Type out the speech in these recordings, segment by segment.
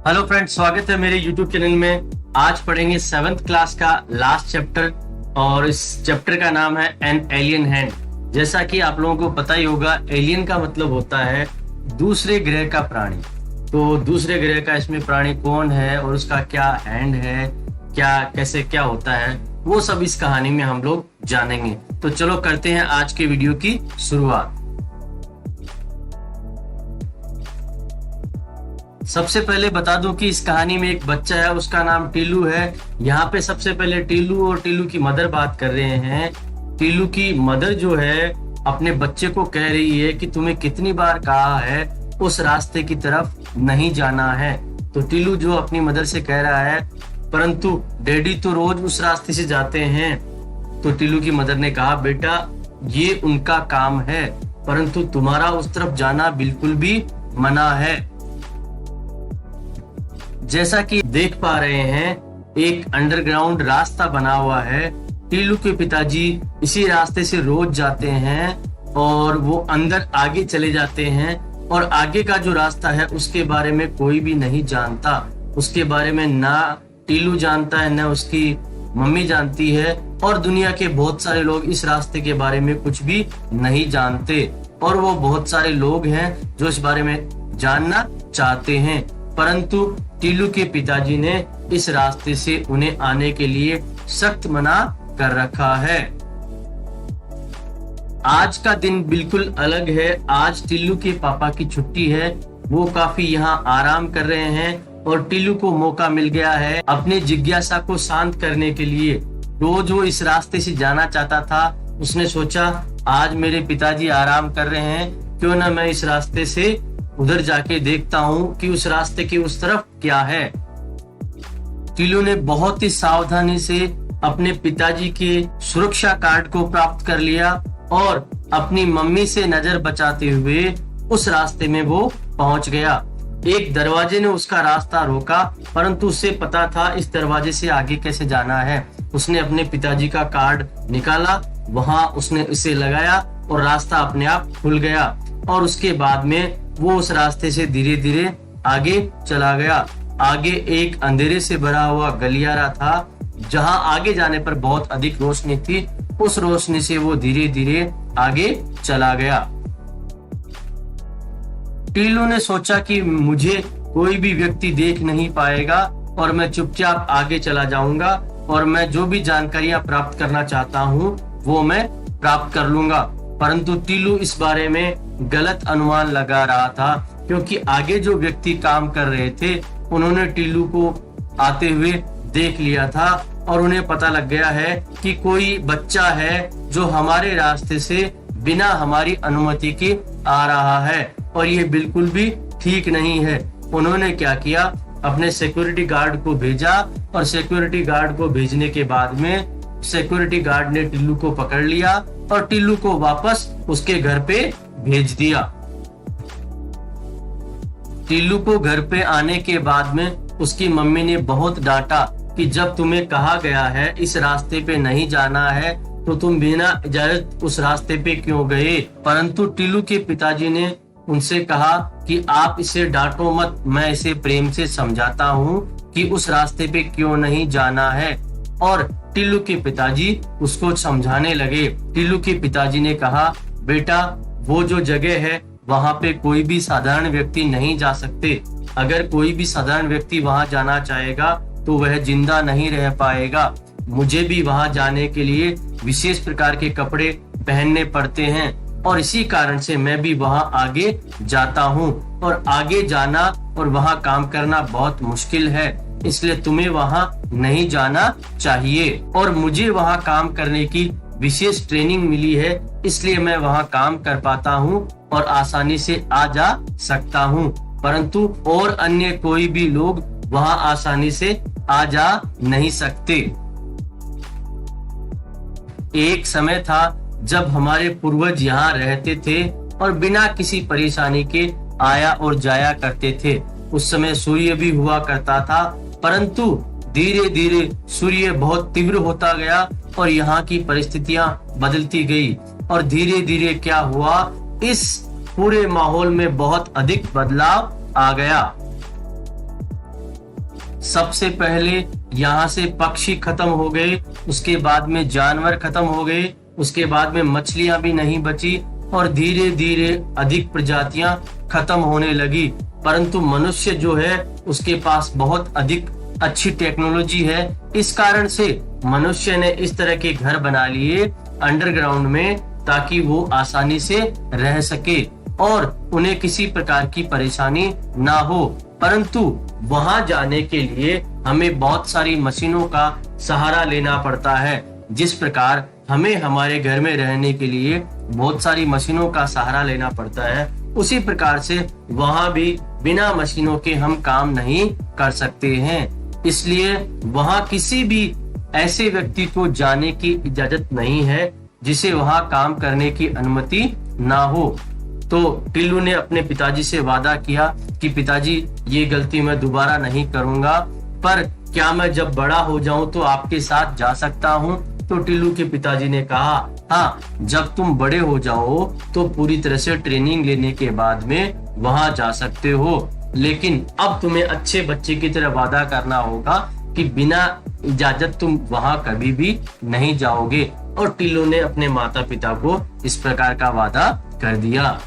Hello friends, स्वागत है मेरे YouTube चैनल में। आज पढ़ेंगे 7th क्लास का लास्ट चैप्टर और इस चैप्टर का नाम है एन एलियन हैंड। जैसा कि आप लोगों को पता ही होगा, एलियन का मतलब होता है दूसरे ग्रह का प्राणी। तो दूसरे ग्रह का इसमें प्राणी कौन है और उसका क्या हैंड है, क्या कैसे क्या होता है, वो सब इस कहानी में हम लोग जानेंगे। तो चलो करते हैं आज के वीडियो की शुरुआत। सबसे पहले बता दूं कि इस कहानी में एक बच्चा है, उसका नाम टीलू है। यहाँ पे सबसे पहले टीलू और टीलू की मदर बात कर रहे हैं। टीलू की मदर जो है अपने बच्चे को कह रही है कि तुम्हें कितनी बार कहा है उस रास्ते की तरफ नहीं जाना है। तो टीलू जो अपनी मदर से कह रहा है, परंतु डैडी तो रोज उस रास्ते से जाते हैं। तो टीलू की मदर ने कहा, बेटा ये उनका काम है, परंतु तुम्हारा उस तरफ जाना बिल्कुल भी मना है। जैसा कि देख पा रहे हैं, एक अंडरग्राउंड रास्ता बना हुआ है। टीलू के पिताजी इसी रास्ते से रोज जाते हैं और वो अंदर आगे चले जाते हैं और आगे का जो रास्ता है उसके बारे में कोई भी नहीं जानता। उसके बारे में ना टीलू जानता है, ना उसकी मम्मी जानती है, और दुनिया के बहुत सारे लोग इस रास्ते के बारे में कुछ भी नहीं जानते। और वो बहुत सारे लोग हैं जो इस बारे में जानना चाहते हैं, परंतु टीलू के पिताजी ने इस रास्ते से उन्हें आने के लिए सख्त मना कर रखा है। आज का दिन बिल्कुल अलग है। आज टीलू के पापा की छुट्टी है, वो काफी यहाँ आराम कर रहे हैं और टीलू को मौका मिल गया है अपनी जिज्ञासा को शांत करने के लिए। रोज वो इस रास्ते से जाना चाहता था। उसने सोचा, आज मेरे पिताजी आराम कर रहे हैं, क्यों ना मैं इस रास्ते से उधर जाके देखता हूँ कि उस रास्ते की उस तरफ क्या है। टीलू ने बहुत ही सावधानी से अपने पिताजी के सुरक्षा कार्ड को प्राप्त कर लिया और अपनी मम्मी से नजर बचाते हुए उस रास्ते में वो पहुंच गया। एक दरवाजे ने उसका रास्ता रोका, परंतु उसे पता था इस दरवाजे से आगे कैसे जाना है। उसने अपने पिताजी का कार्ड निकाला, वहां उसने इसे लगाया और रास्ता अपने आप खुल गया। और उसके बाद में वो उस रास्ते से धीरे धीरे आगे चला गया। आगे एक अंधेरे से भरा हुआ गलियारा था, जहां आगे जाने पर बहुत अधिक रोशनी थी। उस रोशनी से वो धीरे धीरे आगे चला गया। टीलू ने सोचा कि मुझे कोई भी व्यक्ति देख नहीं पाएगा और मैं चुपचाप आगे चला जाऊंगा और मैं जो भी जानकारियां प्राप्त करना चाहता हूं वो मैं प्राप्त कर लूंगा। परंतु टीलू इस बारे में गलत अनुमान लगा रहा था, क्योंकि आगे जो व्यक्ति काम कर रहे थे उन्होंने टीलू को आते हुए देख लिया था और उन्हें पता लग गया है कि कोई बच्चा है जो हमारे रास्ते से बिना हमारी अनुमति के आ रहा है और ये बिल्कुल भी ठीक नहीं है। उन्होंने क्या किया, अपने सिक्योरिटी गार्ड को भेजा और सिक्योरिटी गार्ड को भेजने के बाद में सिक्योरिटी गार्ड ने टीलू को पकड़ लिया और टीलू को वापस उसके घर पे भेज दिया। टीलू को घर पे आने के बाद में उसकी मम्मी ने बहुत डांटा कि जब तुम्हें कहा गया है इस रास्ते पे नहीं जाना है तो तुम बिना इजाजत उस रास्ते पे क्यों गए। परंतु टीलू के पिताजी ने उनसे कहा कि आप इसे डांटो मत, मैं इसे प्रेम से समझाता हूँ कि उस रास्ते पे क्यों नहीं जाना है। और टीलू के पिताजी उसको समझाने लगे। टीलू के पिताजी ने कहा, बेटा वो जो जगह है वहाँ पे कोई भी साधारण व्यक्ति नहीं जा सकते। अगर कोई भी साधारण व्यक्ति वहाँ जाना चाहेगा तो वह जिंदा नहीं रह पाएगा। मुझे भी वहाँ जाने के लिए विशेष प्रकार के कपड़े पहनने पड़ते हैं और इसी कारण से मैं भी वहाँ आगे जाता हूँ और आगे जाना और वहाँ काम करना बहुत मुश्किल है, इसलिए तुम्हें वहाँ नहीं जाना चाहिए। और मुझे वहाँ काम करने की विशेष ट्रेनिंग मिली है, इसलिए मैं वहाँ काम कर पाता हूँ और आसानी से आ जा सकता हूँ, परंतु और अन्य कोई भी लोग वहाँ आसानी से आ जा नहीं सकते। एक समय था जब हमारे पूर्वज यहाँ रहते थे और बिना किसी परेशानी के आया और जाया करते थे। उस समय सूर्य भी हुआ करता था, परंतु धीरे धीरे सूर्य बहुत तीव्र होता गया और यहाँ की परिस्थितियां बदलती गई और धीरे धीरे क्या हुआ, इस पूरे माहौल में बहुत अधिक बदलाव आ गया। सबसे पहले यहाँ से पक्षी खत्म हो गए, उसके बाद में जानवर खत्म हो गए, उसके बाद में मछलियां भी नहीं बची और धीरे धीरे अधिक प्रजातियां खत्म होने लगी। परंतु मनुष्य जो है उसके पास बहुत अधिक अच्छी टेक्नोलॉजी है। इस कारण से मनुष्य ने इस तरह के घर बना लिए अंडरग्राउंड में, ताकि वो आसानी से रह सके और उन्हें किसी प्रकार की परेशानी ना हो। परंतु वहां जाने के लिए हमें बहुत सारी मशीनों का सहारा लेना पड़ता है। जिस प्रकार हमें हमारे घर में रहने के लिए बहुत सारी मशीनों का सहारा लेना पड़ता है, उसी प्रकार से वहां भी बिना मशीनों के हम काम नहीं कर सकते हैं। इसलिए वहां किसी भी ऐसे व्यक्ति को जाने की इजाजत नहीं है जिसे वहां काम करने की अनुमति ना हो। तो टिल्लू ने अपने पिताजी से वादा किया कि पिताजी, ये गलती मैं दोबारा नहीं करूंगा, पर क्या मैं जब बड़ा हो जाऊं तो आपके साथ जा सकता हूं? तो टिल्लू के पिताजी ने कहा, हाँ, जब तुम बड़े हो जाओ तो पूरी तरह से ट्रेनिंग लेने के बाद में वहां जा सकते हो, लेकिन अब तुम्हें अच्छे बच्चे की तरह वादा करना होगा कि बिना इजाजत तुम वहां कभी भी नहीं जाओगे। और टिल्लू ने अपने माता पिता को इस प्रकार का वादा कर दिया।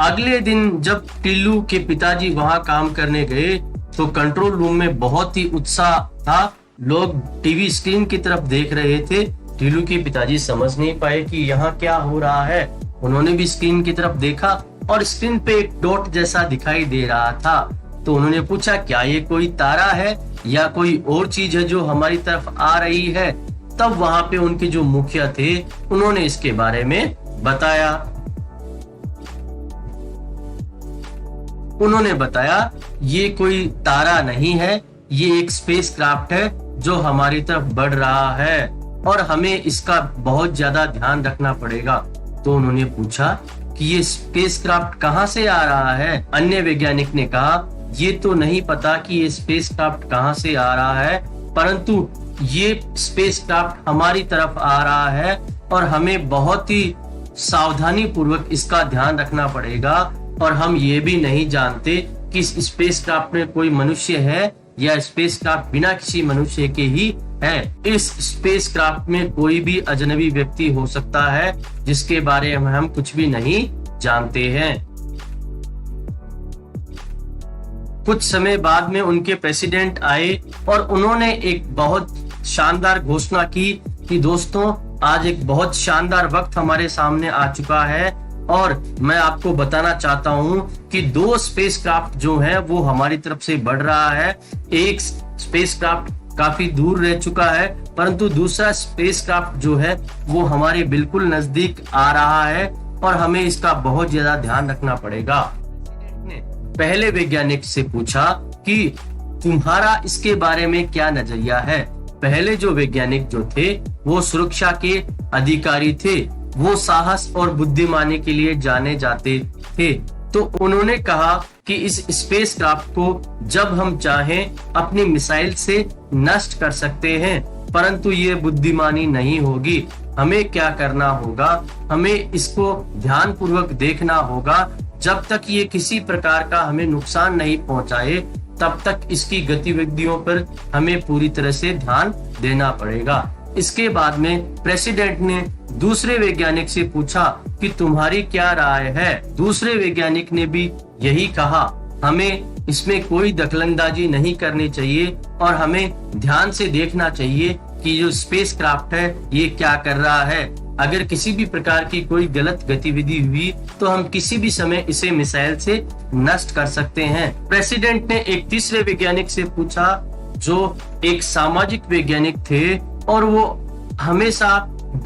अगले दिन जब टिल्लू के पिताजी वहां काम करने गए तो कंट्रोल रूम में बहुत ही उत्साह था। लोग टीवी स्क्रीन की तरफ देख रहे थे। टिल्लू के पिताजी समझ नहीं पाए कि यहाँ क्या हो रहा है। उन्होंने भी स्क्रीन की तरफ देखा और स्क्रीन पे एक डॉट जैसा दिखाई दे रहा था। तो उन्होंने पूछा, क्या ये कोई तारा है या कोई और चीज है जो हमारी तरफ आ रही है? तब वहां पे उनके जो मुखिया थे उन्होंने इसके बारे में बताया। उन्होंने बताया, ये कोई तारा नहीं है, ये एक स्पेस क्राफ्ट है जो हमारी तरफ बढ़ रहा है और हमें इसका बहुत ज्यादा ध्यान रखना पड़ेगा। तो उन्होंने पूछा कि ये स्पेस क्राफ्ट कहाँ से आ रहा है? अन्य वैज्ञानिक ने कहा, ये तो नहीं पता कि ये स्पेस क्राफ्ट कहाँ से आ रहा है, परंतु ये स्पेस क्राफ्ट हमारी तरफ आ रहा है और हमें बहुत ही सावधानी पूर्वक इसका ध्यान रखना पड़ेगा। और हम ये भी नहीं जानते कि इस स्पेस क्राफ्ट में कोई मनुष्य है या स्पेस क्राफ्ट बिना किसी मनुष्य के ही है। इस स्पेस क्राफ्ट में कोई भी अजनबी व्यक्ति हो सकता है जिसके बारे में हम कुछ भी नहीं जानते हैं। कुछ समय बाद में उनके प्रेसिडेंट आए और उन्होंने एक बहुत शानदार घोषणा की कि दोस्तों, आज एक बहुत शानदार वक्त हमारे सामने आ चुका है और मैं आपको बताना चाहता हूं कि दो स्पेस क्राफ्ट जो है वो हमारी तरफ से बढ़ रहा है। एक स्पेस क्राफ्ट काफी दूर रह चुका है, परंतु दूसरा स्पेस क्राफ्ट जो है वो हमारे बिल्कुल नजदीक आ रहा है और हमें इसका बहुत ज्यादा ध्यान रखना पड़ेगा। पहले वैज्ञानिक से पूछा कि तुम्हारा इसके बारे में क्या नजरिया है। पहले जो वैज्ञानिक जो थे वो सुरक्षा के अधिकारी थे, वो साहस और बुद्धिमानी के लिए जाने जाते थे। तो उन्होंने कहा कि इस स्पेस क्राफ्ट को जब हम चाहें अपनी मिसाइल से नष्ट कर सकते हैं, परंतु ये बुद्धिमानी नहीं होगी। हमें क्या करना होगा, हमें इसको ध्यान पूर्वक देखना होगा। जब तक ये किसी प्रकार का हमें नुकसान नहीं पहुंचाए तब तक इसकी गतिविधियों पर हमें पूरी तरह से ध्यान देना पड़ेगा। इसके बाद में प्रेसिडेंट ने दूसरे वैज्ञानिक से पूछा कि तुम्हारी क्या राय है। दूसरे वैज्ञानिक ने भी यही कहा, हमें इसमें कोई दखलंदाजी नहीं करनी चाहिए और हमें ध्यान से देखना चाहिए कि जो स्पेस क्राफ्ट है ये क्या कर रहा है। अगर किसी भी प्रकार की कोई गलत गतिविधि हुई तो हम किसी भी समय इसे मिसाइल से नष्ट कर सकते हैं। प्रेसिडेंट ने एक तीसरे वैज्ञानिक से पूछा जो एक सामाजिक वैज्ञानिक थे और वो हमेशा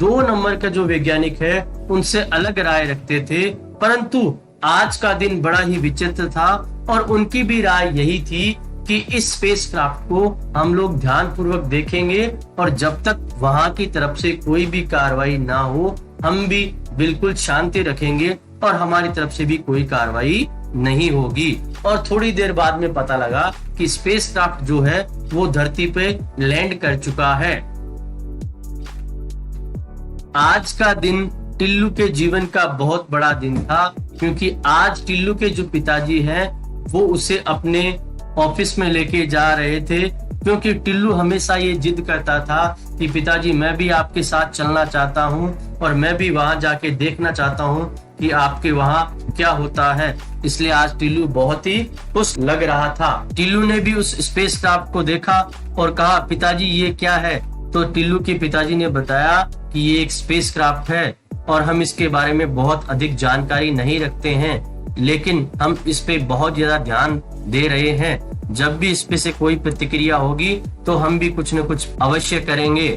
2 नंबर का जो वैज्ञानिक है उनसे अलग राय रखते थे, परंतु आज का दिन बड़ा ही विचित्र था और उनकी भी राय यही थी कि इस स्पेस क्राफ्ट को हम लोग ध्यान पूर्वक देखेंगे और जब तक वहां की तरफ से कोई भी कार्रवाई ना हो हम भी बिल्कुल शांति रखेंगे और हमारी तरफ से भी कोई कार्रवाई नहीं होगी। और थोड़ी देर बाद में पता लगा कि स्पेस क्राफ्ट जो है वो धरती पे लैंड कर चुका है। आज का दिन टिल्लू के जीवन का बहुत बड़ा दिन था, क्योंकि आज टिल्लू के जो पिताजी हैं वो उसे अपने ऑफिस में लेके जा रहे थे, क्योंकि टिल्लू हमेशा ये जिद करता था कि पिताजी मैं भी आपके साथ चलना चाहता हूँ और मैं भी वहां जाके देखना चाहता हूँ कि आपके वहां क्या होता है। इसलिए आज टिल्लू बहुत ही खुश लग रहा था। टिल्लू ने भी उस स्पेसक्राफ्ट को देखा और कहा पिताजी ये क्या है। तो टिल्लू के पिताजी ने बताया कि ये एक स्पेसक्राफ्ट है और हम इसके बारे में बहुत अधिक जानकारी नहीं रखते हैं, लेकिन हम इस पे बहुत ज्यादा ध्यान दे रहे हैं। जब भी इस पे से कोई प्रतिक्रिया होगी तो हम भी कुछ न कुछ अवश्य करेंगे।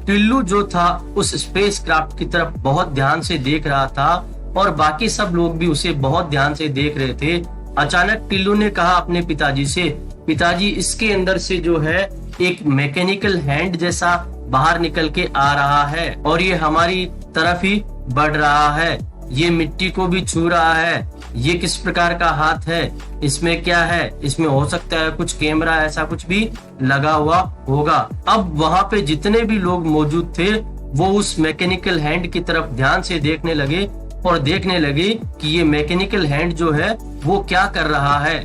टिल्लू जो था उस स्पेसक्राफ्ट की तरफ बहुत ध्यान से देख रहा था और बाकी सब लोग भी उसे बहुत ध्यान से देख रहे थे। अचानक टिल्लू ने कहा अपने पिताजी से, पिताजी इसके अंदर से जो है एक मैकेनिकल हैंड जैसा बाहर निकल के आ रहा है और ये हमारी तरफ ही बढ़ रहा है। ये मिट्टी को भी छू रहा है। ये किस प्रकार का हाथ है, इसमें क्या है? इसमें हो सकता है कुछ कैमरा ऐसा कुछ भी लगा हुआ होगा। अब वहां पे जितने भी लोग मौजूद थे वो उस मैकेनिकल हैंड की तरफ ध्यान से देखने लगे और देखने लगे कि ये मैकेनिकल हैंड जो है वो क्या कर रहा है।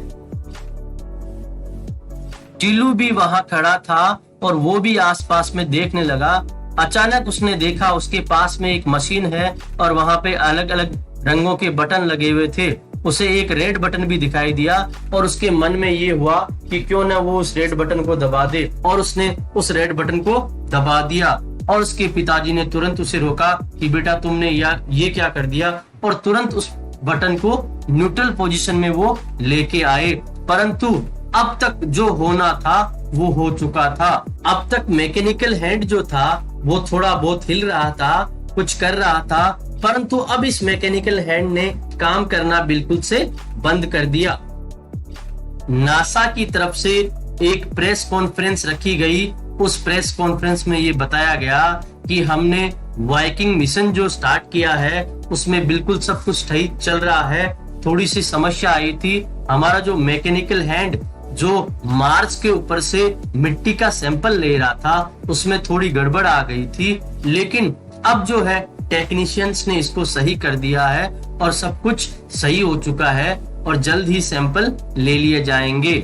टिल्लू भी वहां खड़ा था और वो भी आसपास में देखने लगा। अचानक उसने देखा उसके पास में एक मशीन है और वहां पे अलग अलग रंगों के बटन लगे हुए थे। उसे एक रेड बटन भी दिखाई दिया और उसके मन में ये हुआ कि क्यों ना वो उस रेड बटन को दबा दे, और उसने उस रेड बटन को दबा दिया। और उसके पिताजी ने तुरंत उसे रोका कि बेटा तुमने ये क्या कर दिया, और तुरंत उस बटन को न्यूट्रल पोजीशन में वो लेके आए। परंतु अब तक जो होना था वो हो चुका था। अब तक मैकेनिकल हैंड जो था वो थोड़ा बहुत हिल रहा था, कुछ कर रहा था, परंतु अब इस मैकेनिकल हैंड ने काम करना बिल्कुल से बंद कर दिया। नासा की तरफ से एक प्रेस कॉन्फ्रेंस रखी गई। उस प्रेस कॉन्फ्रेंस में ये बताया गया कि हमने वाइकिंग मिशन जो स्टार्ट किया है उसमें बिल्कुल सब कुछ ठीक चल रहा है। थोड़ी सी समस्या आई थी, हमारा जो मैकेनिकल हैंड जो मार्स के ऊपर से मिट्टी का सैंपल ले रहा था उसमें थोड़ी गड़बड़ आ गई थी, लेकिन अब जो है टेक्नीशियंस ने इसको सही कर दिया है और सब कुछ सही हो चुका है और जल्द ही सैंपल ले लिए जाएंगे।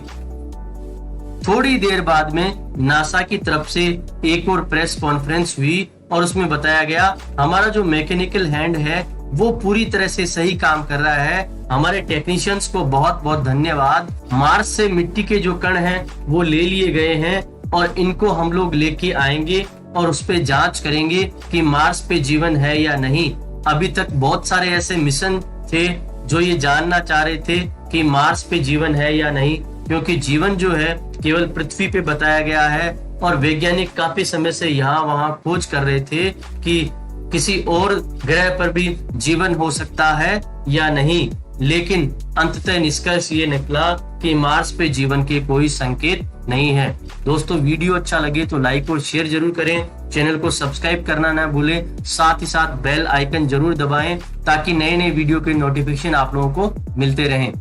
थोड़ी देर बाद में नासा की तरफ से एक और प्रेस कॉन्फ्रेंस हुई और उसमें बताया गया हमारा जो मैकेनिकल हैंड है वो पूरी तरह से सही काम कर रहा है। हमारे टेक्नीशियंस को बहुत बहुत धन्यवाद। मार्स से मिट्टी के जो कण हैं वो ले लिए गए हैं और इनको हम लोग लेके आएंगे और उस पे जांच करेंगे कि मार्स पे जीवन है या नहीं। अभी तक बहुत सारे ऐसे मिशन थे जो ये जानना चाह रहे थे कि मार्स पे जीवन है या नहीं, क्योंकि जीवन जो है केवल पृथ्वी पे बताया गया है और वैज्ञानिक काफी समय से यहाँ वहाँ खोज कर रहे थे कि किसी और ग्रह पर भी जीवन हो सकता है या नहीं, लेकिन अंततः निष्कर्ष ये निकला कि मार्स पे जीवन के कोई संकेत नहीं है। दोस्तों वीडियो अच्छा लगे तो लाइक और शेयर जरूर करें, चैनल को सब्सक्राइब करना ना भूलें, साथ ही साथ बेल आइकन जरूर दबाएं ताकि नए नए वीडियो के नोटिफिकेशन आप लोगों को मिलते रहें।